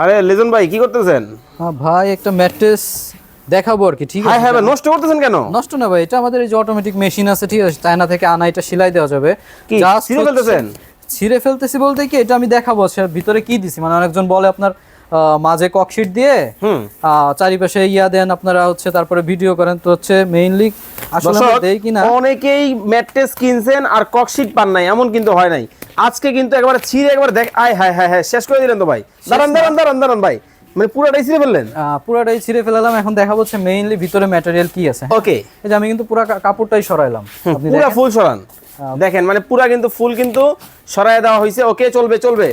আরে লিজন ভাই কি করতেছেন? ভাই একটা ম্যাট্রেস দেখাবো আর কি। ঠিক আছে? হ্যাঁ ভাই, নষ্ট করতেছেন কেন? নষ্ট না ভাই, এটা আমাদের এই যে অটোমেটিক মেশিন আছে, ঠিক আছে, চায়না থেকে আনা, এটা সেলাই দেওয়া যাবে। কি ছিঁড়ে ফেলতেছেন? ছিঁড়ে ফেলতেছি বলতে কি, এটা আমি দেখাবো ভিতরে কি দিছি। মানে অনেকজন বলে আপনার মাঝে ককশিট দিয়ে চারিপাশে ইয়া দেন আপনারা, হচ্ছে তারপরে ভিডিও করেন, তো হচ্ছে মেইনলি আসলে আমরা দেই কিনা। অনেকেই ম্যাট্রেস কিনছেন আর ককশিট পান নাই, এমন কিন্তু হয় নাই। আজকে কিন্তু একবার ছিঁড়ে একবার দেখ, আয় হায় হায় হায়, শেষ করে দিলেন তো ভাই। দাঁড়ান ভাই, মানে পুরোটাই ছিঁড়ে ফেললেন? পুরোটাই ছিঁড়ে ফেলালাম। এখন দেখাবো হচ্ছে মেইনলি ভিতরে ম্যাটেরিয়াল কি আছে। ওকে, এই যে আমি কিন্তু পুরো কাপড়টাই সরাইলাম, আপনি পুরো ফুল সরান। দেখেন মানে পুরা কিন্তু ফুল কিন্তু সরায় দেওয়া হয়েছে। ওকে, চলবে চলবে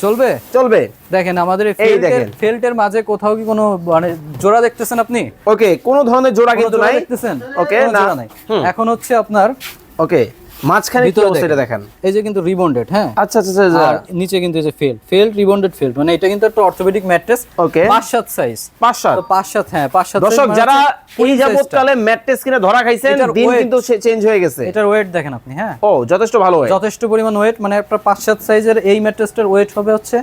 চলবে চলবে। দেখেন আমাদের এই দেখেন ফেল্টের মাঝে কোথাও কি কোনো মানে জোড়া দেখতেছেন আপনি? ওকে, কোনো ধরনের জোড়া কিন্তু নাই দেখতেছেন? ওকে, না নাই। এখন হচ্ছে আপনার ওকে, মাঝখানে কি অবস্থা এটা দেখেন। এই যে কিন্তু রিবন্ডেড, হ্যাঁ আচ্ছা আচ্ছা আচ্ছা, আর নিচে কিন্তু এই যে ফেল্ড রিবন্ডেড ফেল্ড, মানে এটা কিন্তু একটা অর্থোপেডিক ম্যাট্রেস। ওকে, 5-7 সাইজ, 5-7, তো 5-7, হ্যাঁ 5-7। দর্শক যারা এই যাবতকালে ম্যাট্রেস কিনে ধরা খাইছেন, দিন কিন্তু চেঞ্জ হয়ে গেছে। এটার ওয়েট দেখেন আপনি, হ্যাঁ ও যথেষ্ট ভালো ওয়েট, যথেষ্ট পরিমাণ ওয়েট। মানে একটা 5-7 সাইজের এই ম্যাট্রেসটার ওয়েট হবে হচ্ছে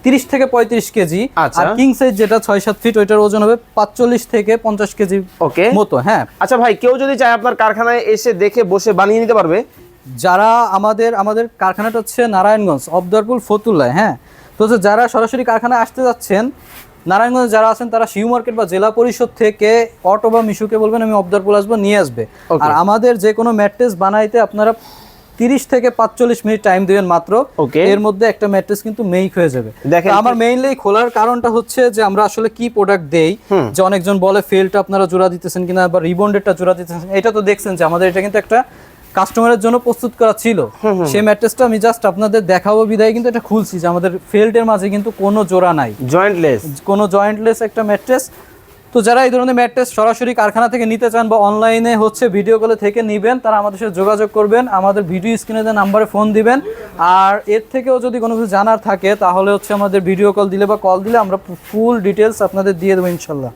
30 থেকে 35 কেজি। আর কিং সাইজ যেটা 6-7 ফিট, ওইটার ওজন হবে 45 থেকে 50 কেজি ওকে মতো। হ্যাঁ আচ্ছা ভাই, কেউ যদি চায় আপনার কারখানায় এসে দেখে বসে বানিয়ে নিতে পারবে? যারা আমাদের কারখানাটা হচ্ছে নারায়ণগঞ্জ অবদরপুর ফতুল্লায়, হ্যাঁ। তো যারা সরাসরি কারখানায় আসতে যাচ্ছেন, নারায়ণগঞ্জ যারা আছেন, তারা শিউ মার্কেট বা জেলা পরিষদ থেকে অটো বা মিশুকে বলবেন আমি অবদরপুর আসবো, নিয়ে আসবে। আর আমাদের যে কোনো ম্যাট্রেস বানাইতে আপনারা 30 থেকে 45 মিনিট টাইম দিবেন মাত্র। এর মধ্যে একটা ম্যাট্রেস কিন্তু মেক হয়ে যাবে। আমার মেইনলি খোলার কারণটা হচ্ছে যে আমরা আসলে কি প্রোডাক্ট দেই, যে অনেকজন বলে ফেলটা আপনারা জোড়া দিতেছেন কিনা বা রিবন্ডেডটা জোড়া দিতেছেন। এটা তো দেখছেন যে আমাদের এটা কিন্তু একটা কাস্টমারের জন্য প্রস্তুত করা ছিল। সেই ম্যাট্রেসটা আমি জাস্ট আপনাদের দেখাবো বিদায় কিন্তু এটা খুলছি, যে আমাদের ফেল্ডের মাঝে কিন্তু কোনো জোড়া নাই, জয়েন্টলেস একটা ম্যাট্রেস। তো যারা এই ধরনের ম্যাট্রেস সরাসরি কারখানা থেকে নিতে চান বা অনলাইনে হচ্ছে ভিডিও কলে থেকে নেবেন, তারা আমাদের সাথে যোগাযোগ করবেন, আমাদের ভিডিও স্ক্রিনে দেওয়া নাম্বারে ফোন দিবেন। আর এর থেকেও যদি কোনো কিছু জানার থাকে তাহলে হচ্ছে আমাদের ভিডিও কল দিলে বা কল দিলে আমরা ফুল ডিটেলস আপনাদের দিয়ে দেবো ইনশাল্লাহ।